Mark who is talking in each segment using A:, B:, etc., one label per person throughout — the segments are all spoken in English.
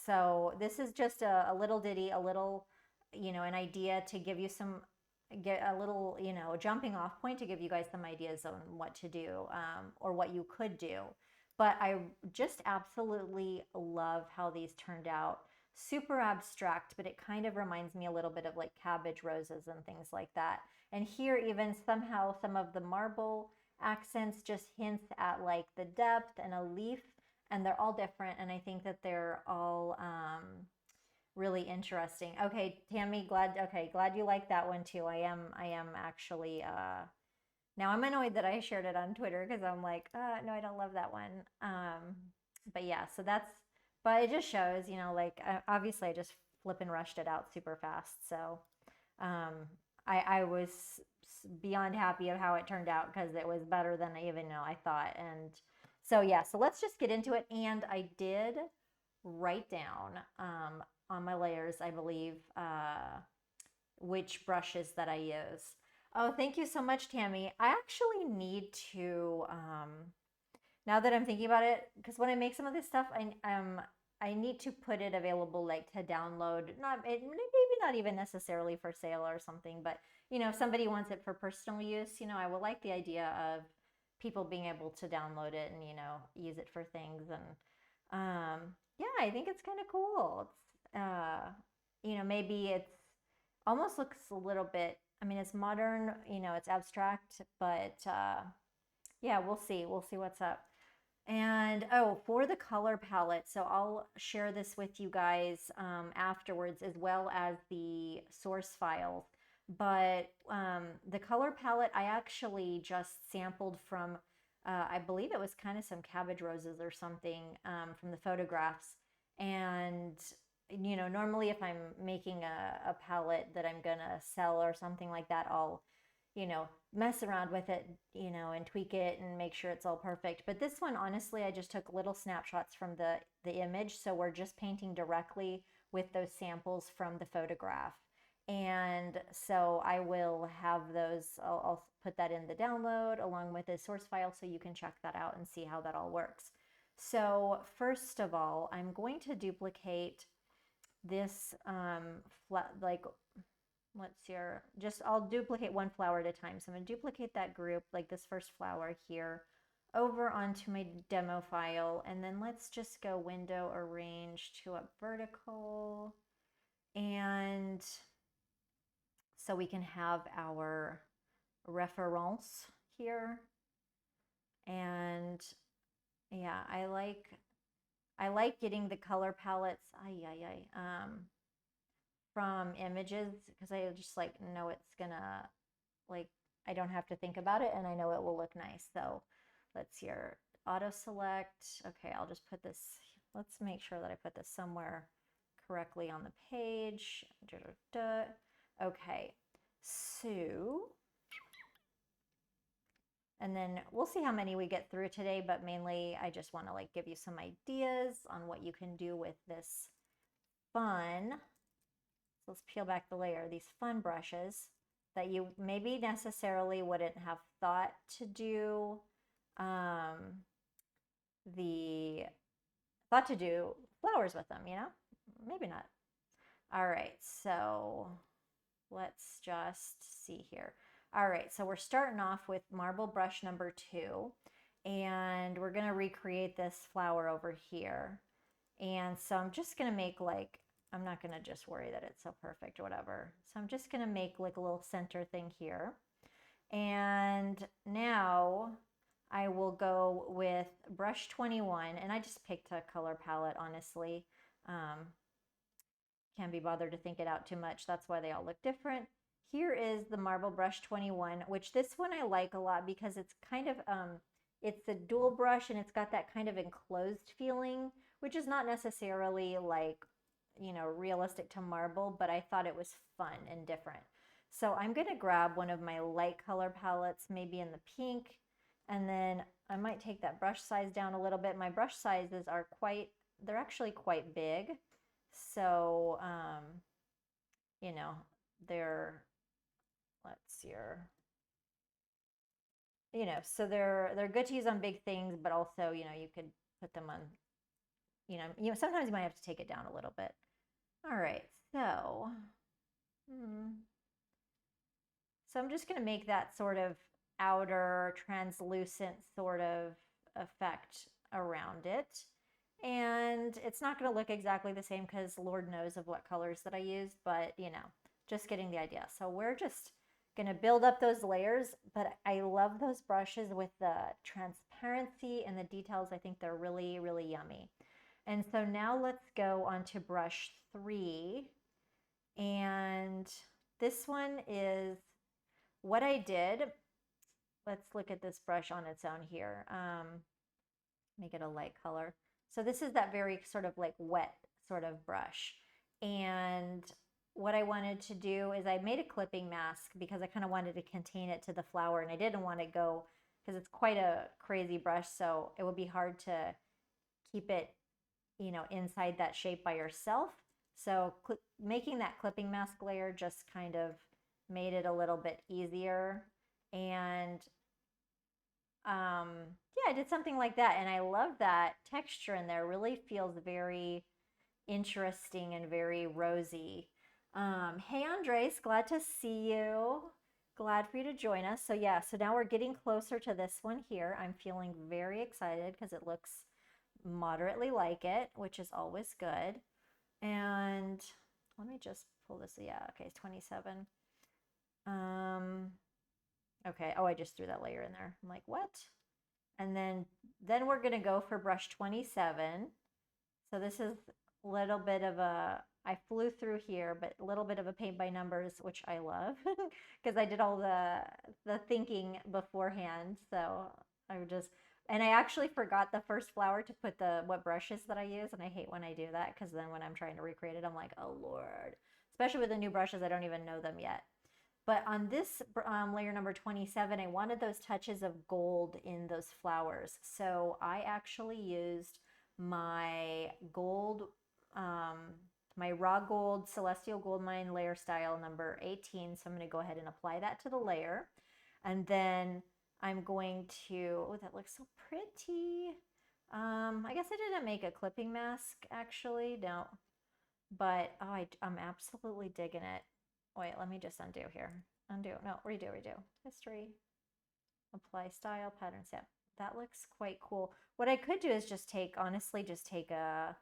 A: So this is just a little ditty, a little, an idea to give you some, get a little, jumping off point to give you guys some ideas on what to do, or what you could do. But I just absolutely love how these turned out. Super abstract, but it kind of reminds me a little bit of like cabbage roses and things like that. And here, even somehow, some of the marble accents just hints at like the depth and a leaf, and they're all different. And I think that they're all really interesting. Okay, Tammy, glad you like that one too. I am actually now I'm annoyed that I shared it on Twitter because I'm like, no, I don't love that one. But yeah, so that's, but it just shows, like obviously I just flip and rushed it out super fast. So um, I was beyond happy of how it turned out because it was better than I even know I thought. And so yeah, so let's just get into it. And I did write down on my layers, I believe, which brushes that I use. Oh, thank you so much, Tammy. I actually need to, now that I'm thinking about it, because when I make some of this stuff, I need to put it available like to download. Maybe not even necessarily for sale or something, but if somebody wants it for personal use, I would like the idea of people being able to download it and use it for things. And yeah, I think it's kind of cool. It's maybe it's almost looks a little bit. I mean, it's modern. It's abstract, but yeah, we'll see. We'll see what's up. And oh, for the color palette, so I'll share this with you guys afterwards, as well as the source files. But the color palette, I actually just sampled from, I believe it was kind of some cabbage roses or something from the photographs. And, normally if I'm making a palette that I'm going to sell or something like that, I'll mess around with it, and tweak it and make sure it's all perfect. But this one, honestly, I just took little snapshots from the image, so we're just painting directly with those samples from the photograph. And so I will have those, I'll put that in the download along with the source file so you can check that out and see how that all works. So first of all, I'm going to duplicate this like, let's see here, just I'll duplicate one flower at a time. So I'm going to duplicate that group, like this first flower here, over onto my demo file. And then let's just go window arrange to up vertical. And so we can have our reference here. And yeah, I like getting the color palettes from images because I just like know it's gonna, like, I don't have to think about it and I know it will look nice. So let's here, auto select. Okay, I'll just put this, let's make sure that I put this somewhere correctly on the page. Okay, so, and then we'll see how many we get through today, but mainly I just want to like give you some ideas on what you can do with this fun. So let's peel back the layer, these fun brushes that you maybe necessarily wouldn't have thought to do the thought to do flowers with them, maybe not. All right, so let's just see here. All right, so we're starting off with marble brush number 2, and we're gonna recreate this flower over here. And so I'm just gonna make like, I'm not gonna just worry that it's so perfect or whatever. So I'm just gonna make like a little center thing here. And now I will go with brush 21, and I just picked a color palette, honestly. Can't be bothered to think it out too much. That's why they all look different. Here is the marble brush 21, which this one I like a lot because it's kind of, it's a dual brush and it's got that kind of enclosed feeling, which is not necessarily like, realistic to marble, but I thought it was fun and different. So I'm going to grab one of my light color palettes, maybe in the pink, and then I might take that brush size down a little bit. My brush sizes are they're actually quite big. So, you know, they're, let's see here, so they're good to use on big things, but also, you could put them on sometimes you might have to take it down a little bit. All right, so, so I'm just going to make that sort of outer translucent sort of effect around it. And it's not going to look exactly the same because Lord knows of what colors that I used, but just getting the idea. So we're just going to build up those layers, but I love those brushes with the transparency and the details. I think they're really, really yummy. And so now let's go on to brush 3. And this one is what I did. Let's look at this brush on its own here. Make it a light color. So this is that very sort of like wet sort of brush. And what I wanted to do is I made a clipping mask because I kind of wanted to contain it to the flower, and I didn't want to go because it's quite a crazy brush, so it would be hard to keep it, inside that shape by yourself. So making that clipping mask layer just kind of made it a little bit easier. And yeah, I did something like that, and I love that texture in there. Really feels very interesting and very rosy. Hey Andres, glad to see you. Glad for you to join us. So yeah, so now we're getting closer to this one here. I'm feeling very excited because it looks moderately like it, which is always good. And let me just pull this. Yeah, okay, it's 27. Okay, oh, I just threw that layer in there. I'm like, what? And then we're gonna go for brush 27. So this is a little bit of I flew through here, but a little bit of a paint by numbers, which I love because I did all the thinking beforehand. So and I actually forgot the first flower to put what brushes that I use, and I hate when I do that because then when I'm trying to recreate it, I'm like, oh Lord. Especially with the new brushes, I don't even know them yet. But on this layer number 27, I wanted those touches of gold in those flowers. So I actually used my gold, my raw gold Celestial Gold Mine layer style number 18. So I'm going to go ahead and apply that to the layer. And then I'm going to, oh, that looks so pretty. I guess I didn't make a clipping mask actually, no. But oh, I'm absolutely digging it. Wait, let me just undo here. Undo, no, redo. History, apply style, patterns. Yeah, that looks quite cool. What I could do is honestly, just take a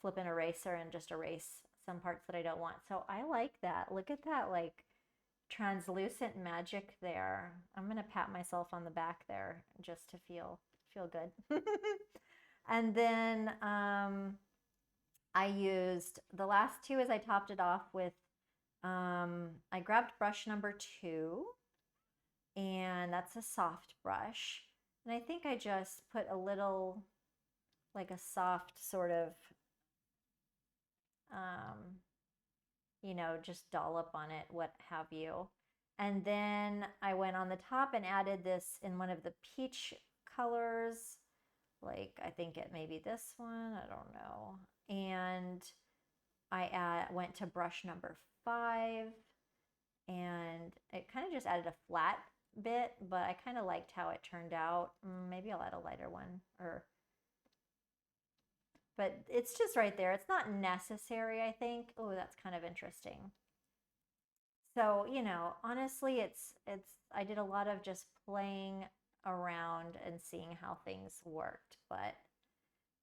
A: flip and eraser and just erase some parts that I don't want. So I like that. Look at that, like translucent magic there. I'm gonna pat myself on the back there just to feel good. And then I used the last two as I topped it off with I grabbed brush number 2, and that's a soft brush. And I think I just put a little, like a soft sort of, just dollop on it, what have you. And then I went on the top and added this in one of the peach colors, like I think it may be this one, I don't know. And I went to brush number 5, and it kind of just added a flat bit, but I kind of liked how it turned out. Maybe I'll add a lighter one, but it's just right there. It's not necessary, I think. Oh, that's kind of interesting. So, honestly, I did a lot of just playing around and seeing how things worked,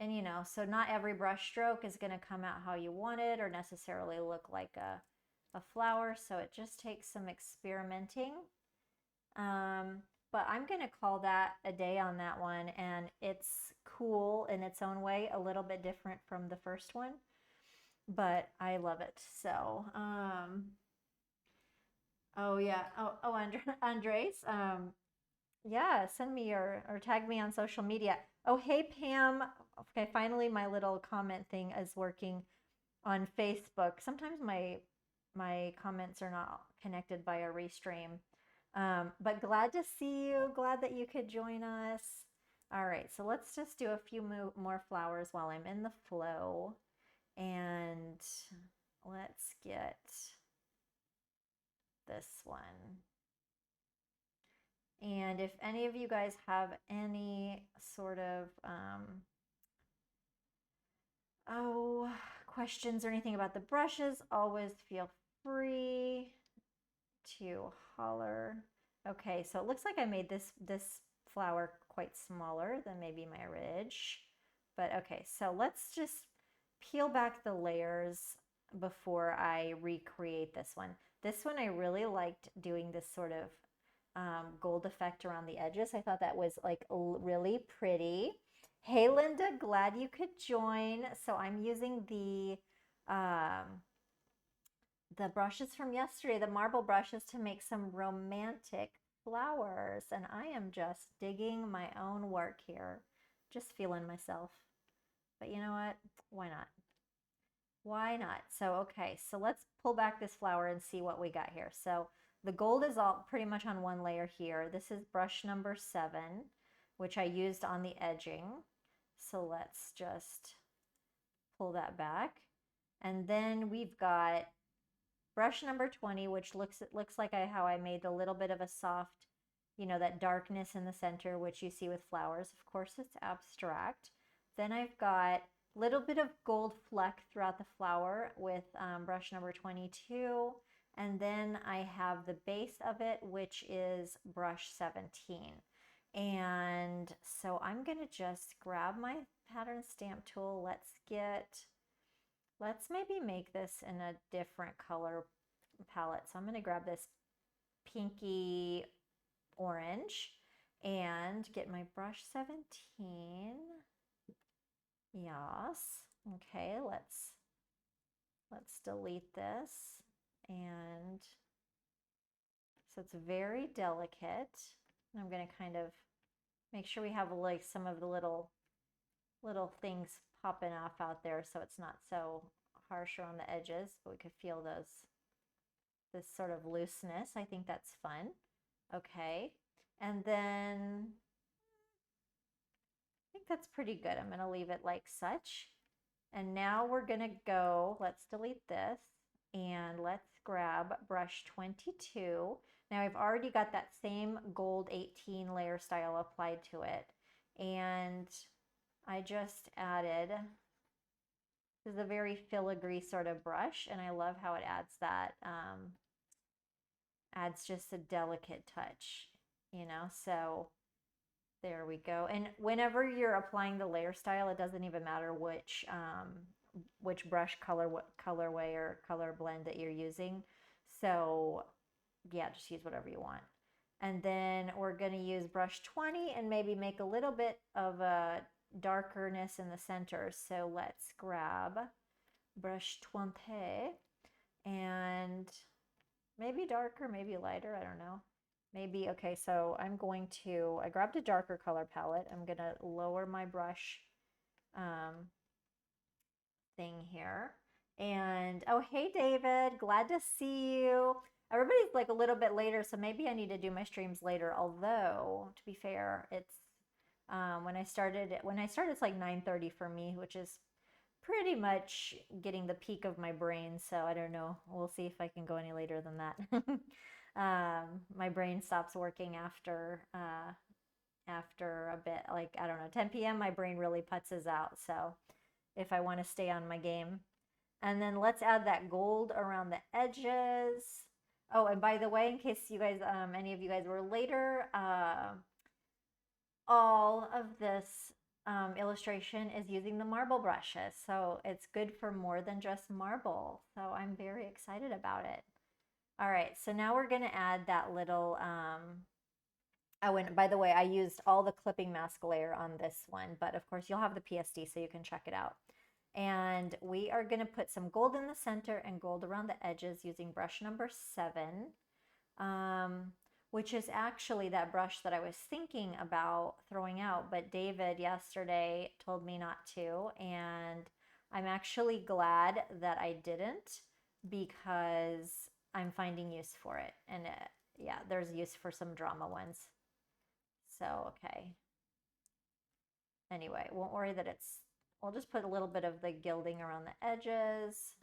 A: and so not every brush stroke is going to come out how you want it or necessarily look like a flower, so it just takes some experimenting. But I'm going to call that a day on that one, and it's cool in its own way, a little bit different from the first one, but I love it. So, oh yeah, Andres, yeah, send me or tag me on social media. Oh, hey Pam. Okay, finally my little comment thing is working on Facebook. Sometimes my comments are not connected by a restream. But glad to see you. Glad that you could join us. All right, so let's just do a few more flowers while I'm in the flow. And let's get this one. And if any of you guys have any sort of Oh, questions or anything about the brushes, always feel free to holler. Okay, so it looks like I made this flower quite smaller than maybe my ridge. But okay, so let's just peel back the layers before I recreate this one. This one I really liked doing this sort of gold effect around the edges. I thought that was like really pretty. Hey Linda, glad you could join. So I'm using the brushes from yesterday, the marble brushes, to make some romantic flowers. And I am just digging my own work here. Just feeling myself. But you know what? Why not? Why not? So, okay, so let's pull back this flower and see what we got here. So the gold is all pretty much on one layer here. This is brush number 7, which I used on the edging. So let's just pull that back. And then we've got brush number 20, which looks like how I made a little bit of a soft, that darkness in the center, which you see with flowers. Of course, it's abstract. Then I've got a little bit of gold fleck throughout the flower with brush number 22. And then I have the base of it, which is brush 17. And so I'm going to just grab my pattern stamp tool. Let's maybe make this in a different color palette. So I'm going to grab this pinky orange and get my brush 17. Yes. Okay, let's delete this. And so it's very delicate. I'm going to kind of make sure we have like some of the little things popping off out there so it's not so harsh around the edges, but we could feel this sort of looseness. I think that's fun. Okay. And then I think that's pretty good. I'm going to leave it like such. And now we're going to go, let's delete this and let's grab brush 22. Now I've already got that same gold 18 layer style applied to it. And I just added, this is a very filigree sort of brush, and I love how it adds that, adds just a delicate touch, so there we go. And whenever you're applying the layer style, it doesn't even matter which brush color, what colorway or color blend that you're using. So yeah, just use whatever you want. And then we're going to use brush 20 and maybe make a little bit of a darkerness in the center. So let's grab brush 20 and maybe darker, maybe lighter, I don't know. Maybe, okay, so I grabbed a darker color palette. I'm going to lower my brush thing here. And, oh, hey, David, glad to see you. Everybody's like a little bit later, so maybe I need to do my streams later. Although, to be fair, it's when I started, it's like 9:30 for me, which is pretty much getting the peak of my brain. So I don't know. We'll see if I can go any later than that. My brain stops working after a bit, like I don't know, 10 p.m. My brain really putzes out. So if I want to stay on my game, and then let's add that gold around the edges. Oh, and by the way, in case you guys, any of you guys were later, all of this illustration is using the marble brushes. So it's good for more than just marble. So I'm very excited about it. All right, so now we're gonna add that little, oh, and by the way, I used all the clipping mask layer on this one, but of course you'll have the PSD so you can check it out. And we are gonna put some gold in the center and gold around the edges using brush number 7. Which is actually that brush that I was thinking about throwing out, but David yesterday told me not to, and I'm actually glad that I didn't because I'm finding use for it. And yeah, there's use for some drama ones. So, okay. Anyway, won't worry that we'll just put a little bit of the gilding around the edges.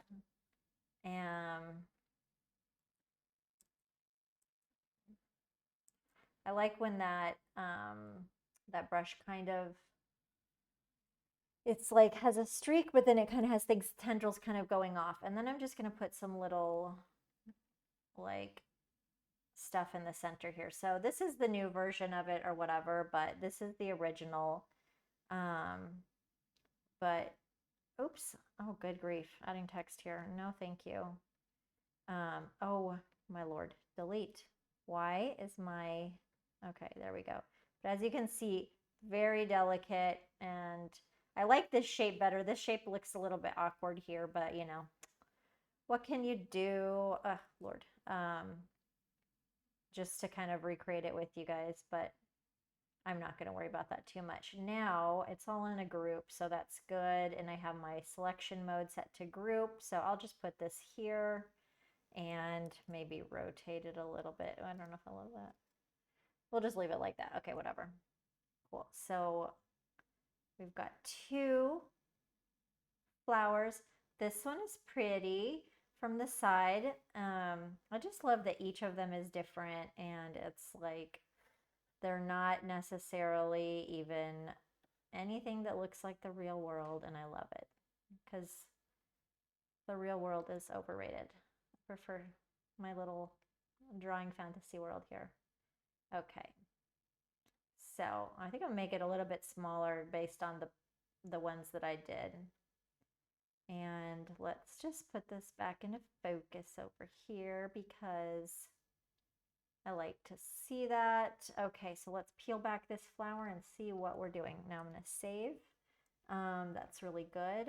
A: And I like when that brush kind of it's like has a streak, but then it kind of has things, tendrils kind of going off. And then I'm just going to put some little like stuff in the center here. So this is the new version of it or whatever, but this is the original. Um, but oops. Oh, good grief. Adding text here. No, thank you. Oh my Lord. Delete. Why is my, okay, there we go. But as you can see, very delicate, and I like this shape better. This shape looks a little bit awkward here, but you know, what can you do? Lord. Just to kind of recreate it with you guys, but I'm not going to worry about that too much. Now it's all in a group, so that's good. And I have my selection mode set to group, so I'll just put this here and maybe rotate it a little bit. I don't know if I love that. We'll just leave it like that. Okay, whatever. Cool. So we've got two flowers. This one is pretty from the side. I just love that each of them is different, and it's like they're not necessarily even anything that looks like the real world, and I love it because the real world is overrated. I prefer my little drawing fantasy world here. Okay. So I think I'll make it a little bit smaller based on the ones that I did. And let's just put this back into focus over here because I like to see that. Okay, so let's peel back this flower and see what we're doing. Now I'm going to save. That's really good.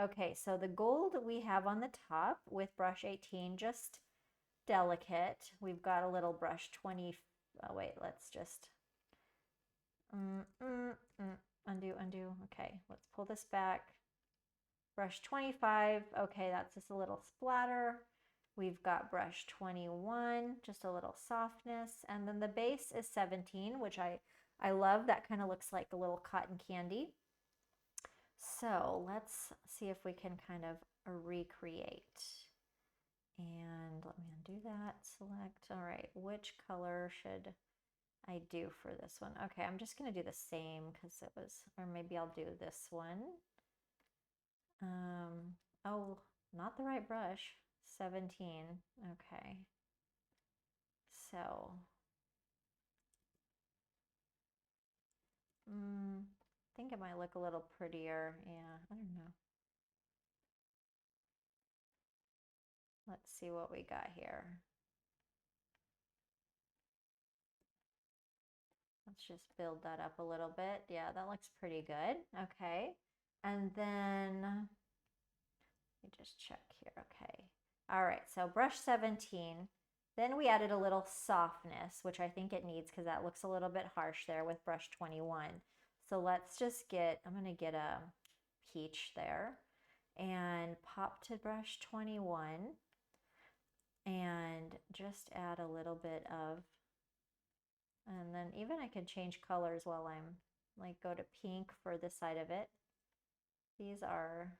A: Okay, so the gold we have on the top with brush 18, just delicate. We've got a little brush 20. Oh, wait, let's just undo. Okay, let's pull this back. Brush 25. Okay, that's just a little splatter. We've got brush 21, just a little softness. And then the base is 17, which I love. That kind of looks like a little cotton candy. So let's see if we can kind of recreate. And let me undo that, select. All right, which color should I do for this one? Okay, I'm just going to do the same because it was, or maybe I'll do this one. Oh, not the right brush. 17. Okay. So, I think it might look a little prettier. Yeah, I don't know. Let's see what we got here. Let's just build that up a little bit. Yeah, that looks pretty good. Okay. And then let me just check here. Okay. All right. So brush 17. Then we added a little softness, which I think it needs because that looks a little bit harsh there with brush 21. So let's just get, I'm going to get a peach there and pop to brush 21 and just add a little bit of, and then even I can change colors while I'm like go to pink for this side of it. These are,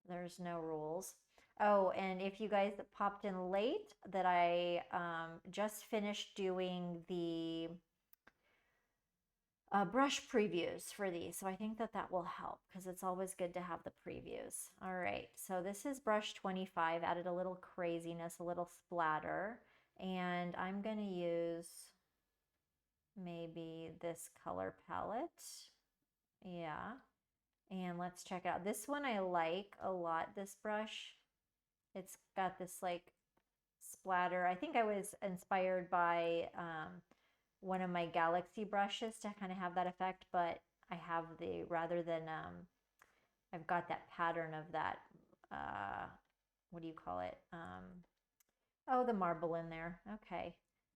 A: there's no rules. Oh, and if you guys popped in late, that I just finished doing the brush previews for these. So I think that that will help because it's always good to have the previews. All right, so this is brush 25, added a little craziness, a little splatter. And I'm going to use maybe this color palette. Yeah. And let's check out. This one I like a lot, this brush. It's got this like splatter. I think I was inspired by one of my Galaxy brushes to kind of have that effect, but I have the, rather than, I've got that pattern of that, what do you call it? Oh, the marble in there. Okay.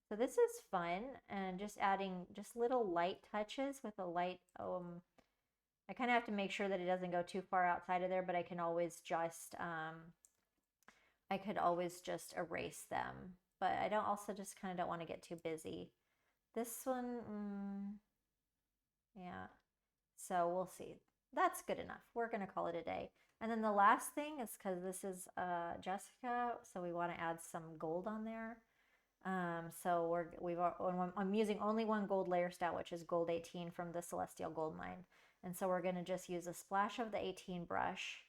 A: So this is fun, and just adding just little light touches with a light, I kind of have to make sure that it doesn't go too far outside of there, but I can always just, I could always just erase them. But I don't also just kind of don't want to get too busy. This one, yeah. So we'll see. That's good enough. We're going to call it a day. And then the last thing is because this is Jessica, so we want to add some gold on there. So I'm using only one gold layer style, which is gold 18 from the Celestial Gold Mine. And so we're going to just use a splash of the 18 brush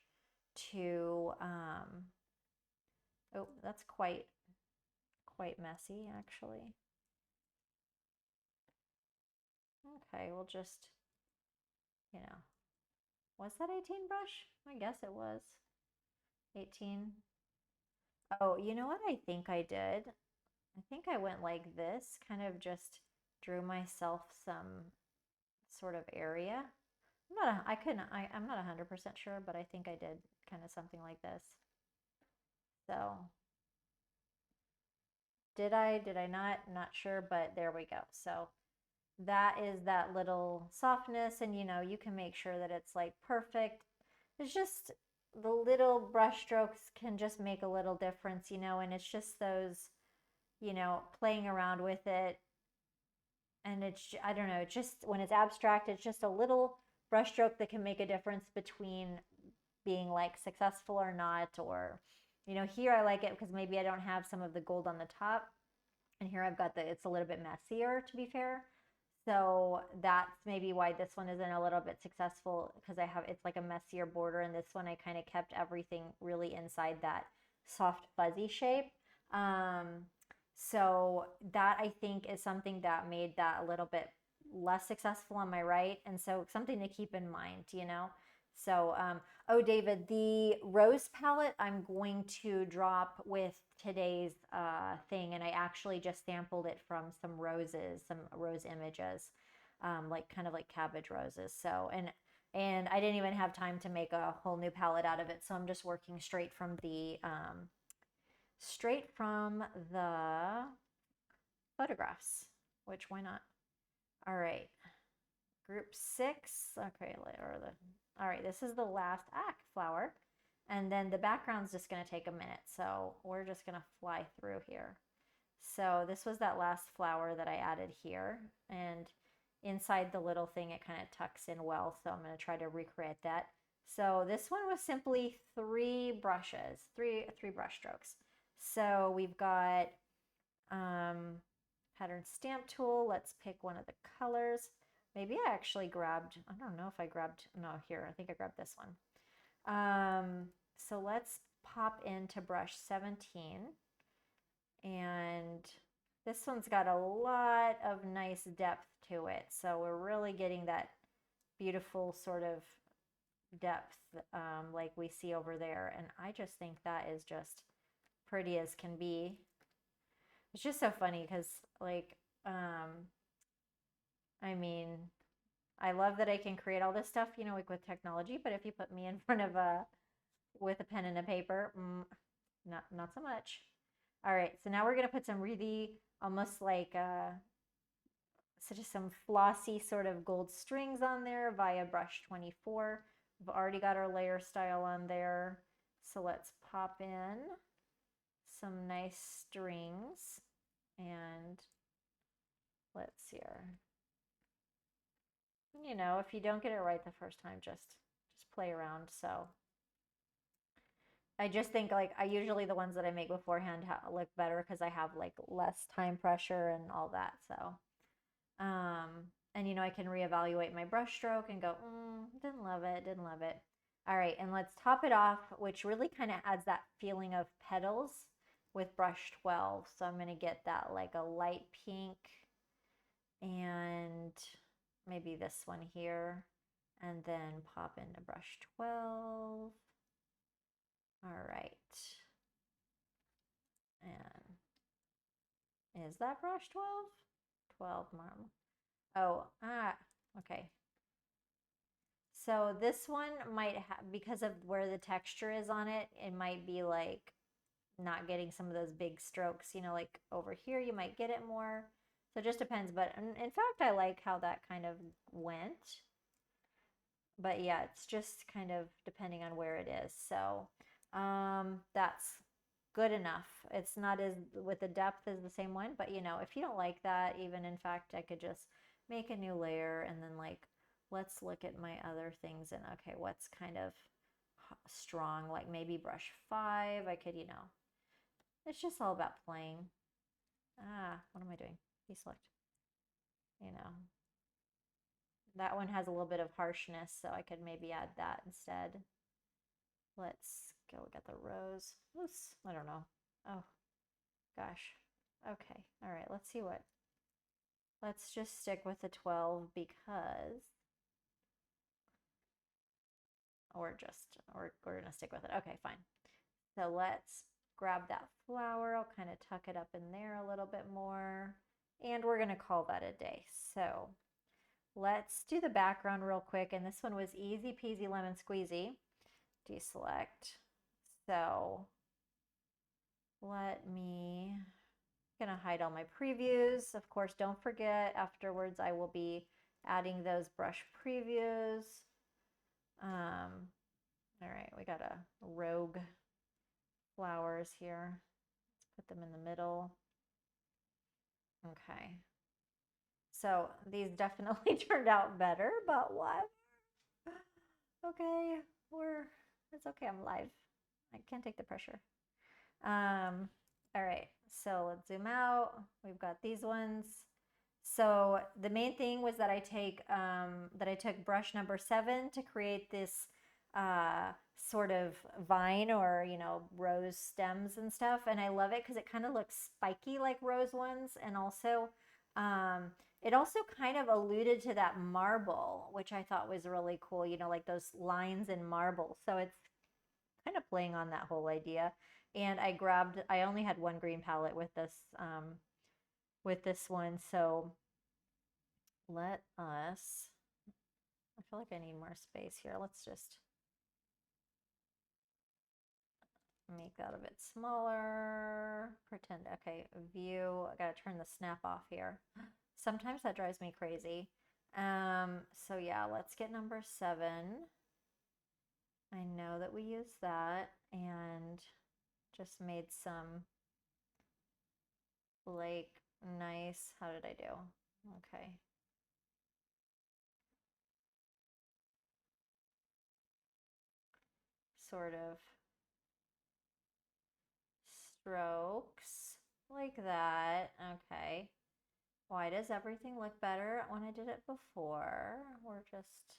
A: to, oh, that's quite messy actually. Okay, we'll just, you know, was that 18 brush? I guess it was 18. Oh, you know what I think I did? I think I went like this, kind of just drew myself some sort of area. I'm not 100% sure, but I think I did kind of something like this. So did I not? Not sure, but there we go. So that is that little softness, and you can make sure that it's like perfect. It's just the little brush strokes can just make a little difference, and it's just those, playing around with it. And it's, I don't know, just when it's abstract, it's just a little brush stroke that can make a difference between being like successful or not. Or, here I like it because maybe I don't have some of the gold on the top. And here I've got it's a little bit messier, to be fair. So that's maybe why this one isn't a little bit successful, because it's like a messier border, and this one I kind of kept everything really inside that soft fuzzy shape. So that I think is something that made that a little bit less successful on my right. And so something to keep in mind. So, oh, David, the rose palette I'm going to drop with today's thing, and I actually just sampled it from some roses, some rose images, like kind of like cabbage roses. So, and I didn't even have time to make a whole new palette out of it, so I'm just working straight from the photographs. Which, why not? All right, group 6. Okay, all right, this is the last flower. And then the background's just going to take a minute. So we're just going to fly through here. So this was that last flower that I added here. And inside the little thing, it kind of tucks in well. So I'm going to try to recreate that. So this one was simply 3 brushes, three brush strokes. So we've got pattern stamp tool. Let's pick one of the colors. Maybe I actually grabbed, I don't know if I grabbed, no, here, I think I grabbed this one. So let's pop into brush 17. And this one's got a lot of nice depth to it. So we're really getting that beautiful sort of depth like we see over there. And I just think that is just pretty as can be. It's just so funny because, like, I mean, I love that I can create all this stuff, like with technology, but if you put me in front of with a pen and a paper, not so much. All right, so now we're gonna put some really almost like so just some flossy sort of gold strings on there via brush 24. We've already got our layer style on there. So let's pop in some nice strings, and let's see here. If you don't get it right the first time, just play around. So I just think, like, I usually the ones that I make beforehand look better because I have like less time pressure and all that. So, and I can reevaluate my brush stroke and go, didn't love it, didn't love it. All right, and let's top it off, which really kind of adds that feeling of petals with brush 12. So I'm going to get that like a light pink, and maybe this one here, and then pop into brush 12. All right. And is that brush 12? 12 marble. Oh, okay. So this one might have, because of where the texture is on it, it might be like not getting some of those big strokes, like over here you might get it more. So it just depends. But in fact, I like how that kind of went. But yeah, it's just kind of depending on where it is. So that's good enough. It's not as with the depth as the same one, but if you don't like that, even in fact, I could just make a new layer and then like, let's look at my other things and okay, what's kind of strong, like maybe brush 5. I could, it's just all about playing. What am I doing? Deselect. That one has a little bit of harshness, so I could maybe add that instead. Let's go look at the rose. Oops, I don't know. Oh, gosh. Okay, all right, let's see what. Let's just stick with the 12 because, we're gonna stick with it. Okay, fine. So let's grab that flower. I'll kind of tuck it up in there a little bit more. And we're gonna call that a day. So let's do the background real quick. And this one was easy peasy lemon squeezy. Deselect. So let me, gonna hide all my previews. Of course, don't forget afterwards I will be adding those brush previews. All right, we got a rogue flowers here. Let's put them in the middle. Okay. So these definitely turned out better, but what? Okay, it's okay, I'm live. I can't take the pressure. All right, so let's zoom out. We've got these ones. So the main thing was that I took brush number 7 to create this sort of vine or rose stems and stuff, and I love it because it kind of looks spiky like rose ones, and also it also kind of alluded to that marble, which I thought was really cool, like those lines in marble. So it's kind of playing on that whole idea. And I only had one green palette with this one, so let us, I feel like I need more space here. Let's just make that a bit smaller. Pretend, okay, view. I gotta turn the snap off here. Sometimes that drives me crazy. So yeah, let's get number 7. I know that we used that and just made some like nice, how did I do? Okay. Sort of strokes like that. Okay. Why does everything look better when I did it before? We're just,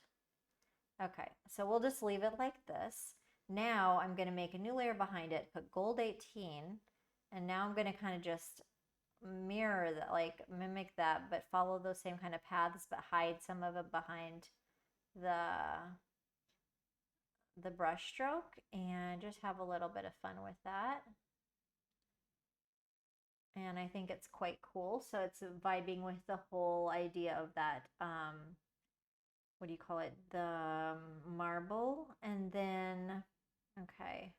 A: okay. So we'll just leave it like this. Now I'm going to make a new layer behind it, put gold 18, and now I'm going to kind of just mirror that, like mimic that, but follow those same kind of paths, but hide some of it behind the brush stroke and just have a little bit of fun with that. And I think it's quite cool. So it's vibing with the whole idea of that, what do you call it? The marble. And then, okay,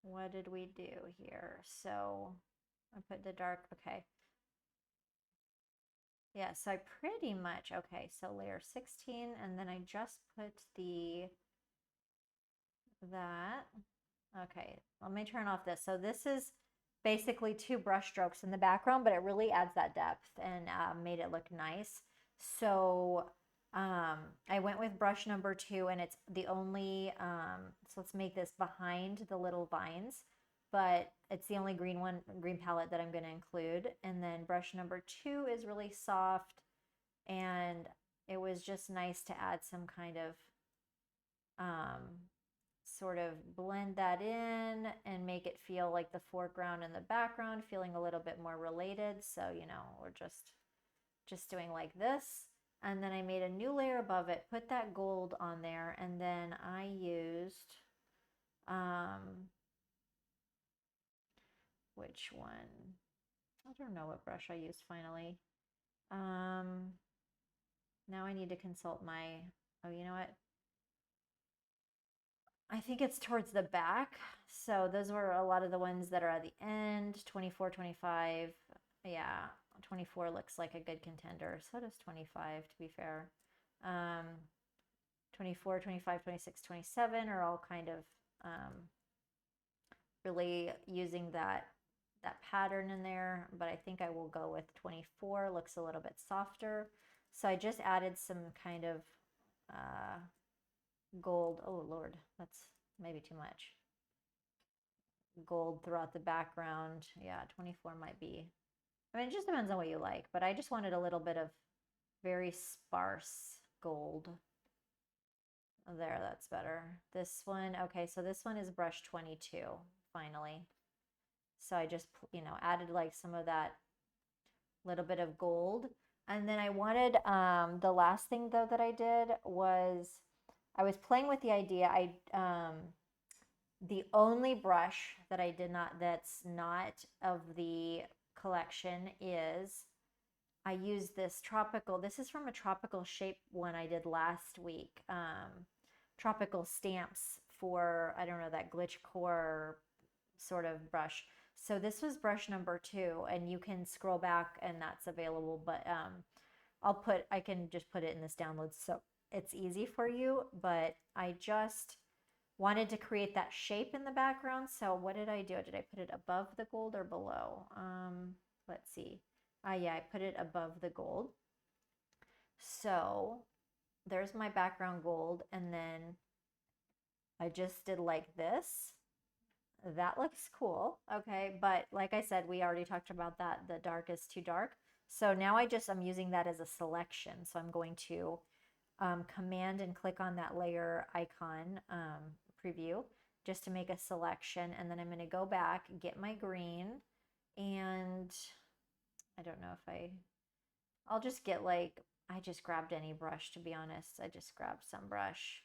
A: what did we do here? So I put the dark, okay. Yeah, so I pretty much, okay, so layer 16, and then I just put that. Okay, let me turn off this. So this is basically 2 brush strokes in the background, but it really adds that depth and made it look nice. So I went with brush number 2, and it's the only, so let's make this behind the little vines, but it's the only green palette that I'm going to include. And then brush number 2 is really soft, and it was just nice to add some kind of sort of blend that in and make it feel like the foreground and the background feeling a little bit more related. So, we're just doing like this. And then I made a new layer above it, put that gold on there, and then I used, which one? I don't know what brush I used finally. Now I need to consult my, oh, you know what? I think it's towards the back. So those were a lot of the ones that are at the end, 24, 25. Yeah, 24 looks like a good contender. So does 25, to be fair. 24, 25, 26, 27 are all kind of really using that pattern in there, but I think I will go with 24. Looks a little bit softer. So I just added some kind of gold. Oh Lord, that's maybe too much. Gold throughout the background. Yeah, 24 might be. I mean, it just depends on what you like, but I just wanted a little bit of very sparse gold. There, that's better. This one, okay, so this one is brush 22, finally. So I just, added like some of that little bit of gold. And then I wanted, the last thing though that I did was I was playing with the idea. The only brush that I did not, that's not of the collection is I used this tropical, this is from a tropical shape one I did last week. Tropical stamps for, I don't know, that glitch core sort of brush. So this was brush number 2, and you can scroll back and that's available, but I can just put it in this download so it's easy for you, but I just wanted to create that shape in the background. So what did I do? Did I put it above the gold or below? Let's see. Yeah, I put it above the gold. So there's my background gold, and then I just did like this. That looks cool. Okay, but like I said, we already talked about that. The dark is too dark. So now I'm using that as a selection. So I'm going to command and click on that layer icon preview just to make a selection. And then I'm going to go back, get my green, and I don't know if I'll just get like, I just grabbed any brush, to be honest. I just grabbed some brush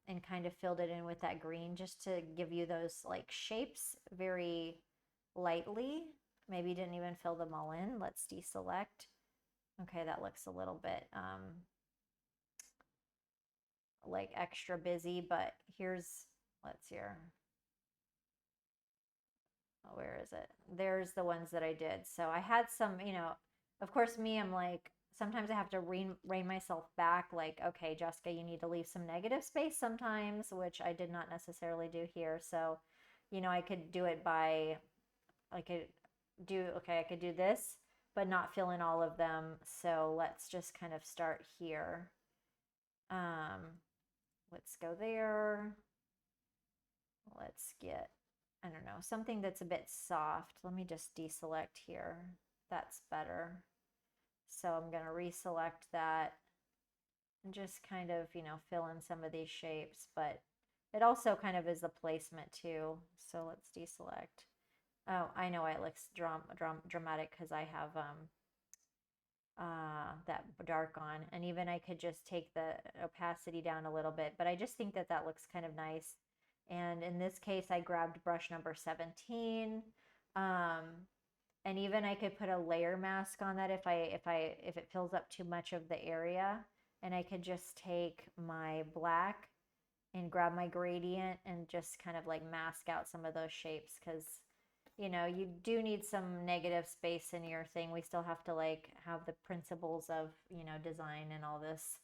A: and kind of filled it in with that green just to give you those like shapes very lightly. Maybe didn't even fill them all in. Let's deselect. Okay, that looks a little bit like extra busy, but let's here. Oh, where is it? There's the ones that I did. So I had some, of course, I'm like, sometimes I have to rein myself back. Like, okay, Jessica, you need to leave some negative space sometimes, which I did not necessarily do here. So, I could do it by, I could I could do this, but not fill in all of them. So let's just kind of start here. Let's go there. Let's get, I don't know, something that's a bit soft. Let me just deselect here. That's better. So I'm going to reselect that and just kind of, fill in some of these shapes, but it also kind of is a placement too. So let's deselect. Oh, I know it looks dramatic because I have that dark on, and even I could just take the opacity down a little bit, but I just think that that looks kind of nice. And in this case, I grabbed brush number 17. And even I could put a layer mask on that if it fills up too much of the area. And I could just take my black and grab my gradient and just kind of like mask out some of those shapes, because you do need some negative space in your thing. We still have to like have the principles of, design and all this.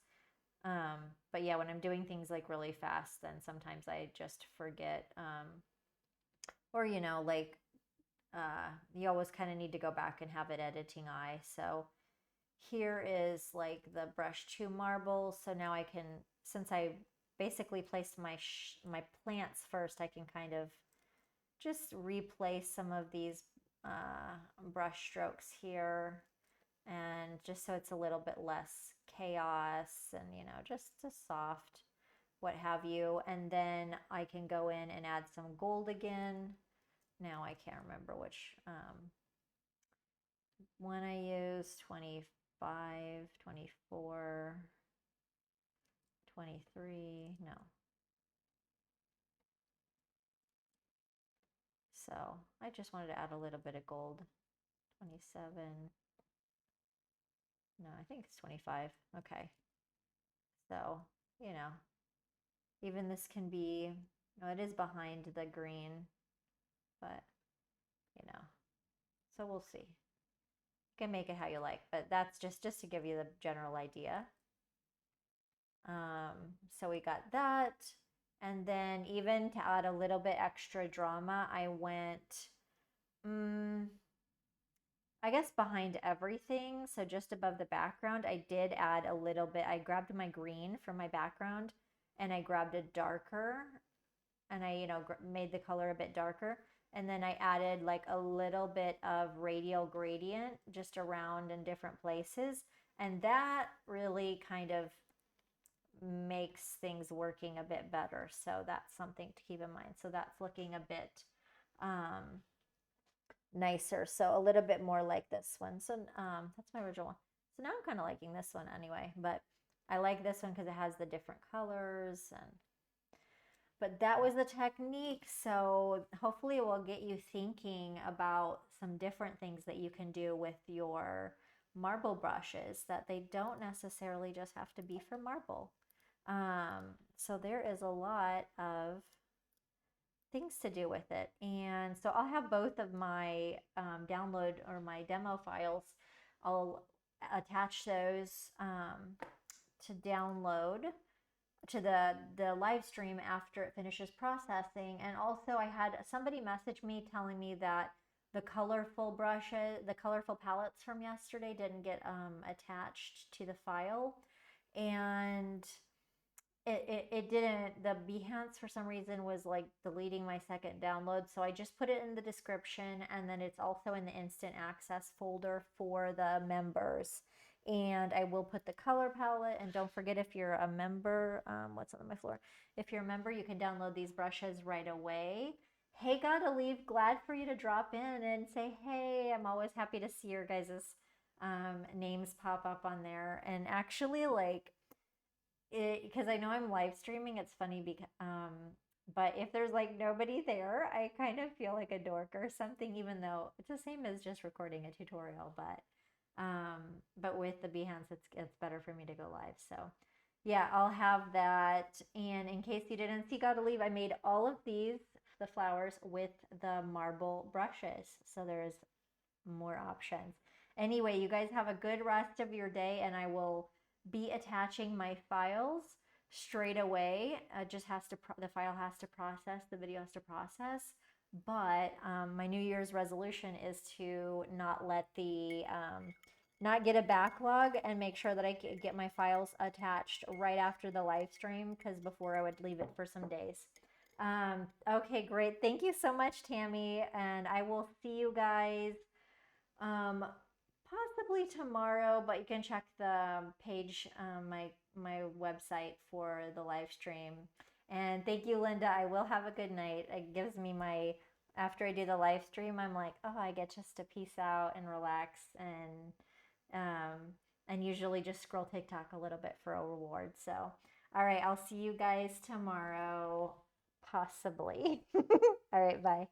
A: But yeah, when I'm doing things like really fast, then sometimes I just forget. Or, like you always kind of need to go back and have it editing eye. So here is like the brush 2 marble. So now I can, since I basically placed my plants first, I can kind of just replace some of these brush strokes here, and just so it's a little bit less chaos and just a soft what have you. And then I can go in and add some gold again. Now I can't remember which one I used. 25, 24, 23, no. So I just wanted to add a little bit of gold. 27, no, I think it's 25. Okay. So, even this can be, it is behind the green, but, so we'll see. You can make it how you like, but that's just to give you the general idea. So we got that. And then even to add a little bit extra drama, I went, I guess behind everything. So just above the background, I did add a little bit. I grabbed my green from my background and I grabbed a darker, and I, made the color a bit darker. And then I added like a little bit of radial gradient just around in different places. And that really kind of makes things working a bit better. So that's something to keep in mind. So that's looking a bit um, nicer. So a little bit more like this one. So that's my original one. So now I'm kind of liking this one anyway, but I like this one because it has the different colors. And but that was the technique. So hopefully it will get you thinking about some different things that you can do with your marble brushes, that they don't necessarily just have to be for marble. So there is a lot of things to do with it. And so I'll have both of my download or my demo files. I'll attach those to download to the live stream after it finishes processing. And also I had somebody message me telling me that the colorful brushes, the colorful palettes from yesterday didn't get attached to the file. And it didn't, the Behance for some reason was like deleting my second download. So I just put it in the description, and then it's also in the instant access folder for the members. And I will put the color palette, and don't forget, if you're a member, what's on my floor? If you're a member, you can download these brushes right away. Hey, gotta leave, glad for you to drop in and say, hey, I'm always happy to see your guys' names pop up on there. And actually, like, because I know I'm live streaming, it's funny because but if there's like nobody there, I kind of feel like a dork or something, even though it's the same as just recording a tutorial. But with the Behance, it's better for me to go live. So yeah, I'll have that. And in case you didn't see Gotta Leave, I made all of these, the flowers, with the marble brushes. So there's more options. Anyway, you guys have a good rest of your day, and I will be attaching my files straight away. It just has to, the file has to process, the video has to process. But my New Year's resolution is to not let the, not get a backlog, and make sure that I get my files attached right after the live stream, because before I would leave it for some days. Okay, great. Thank you so much, Tammy. And I will see you guys possibly tomorrow, but you can check the page, my website for the live stream. And thank you, Linda. I will have a good night. It gives me my, after I do the live stream, I'm like, oh, I get just to peace out and relax, and usually just scroll TikTok a little bit for a reward. So, all right, I'll see you guys tomorrow, possibly. All right, bye.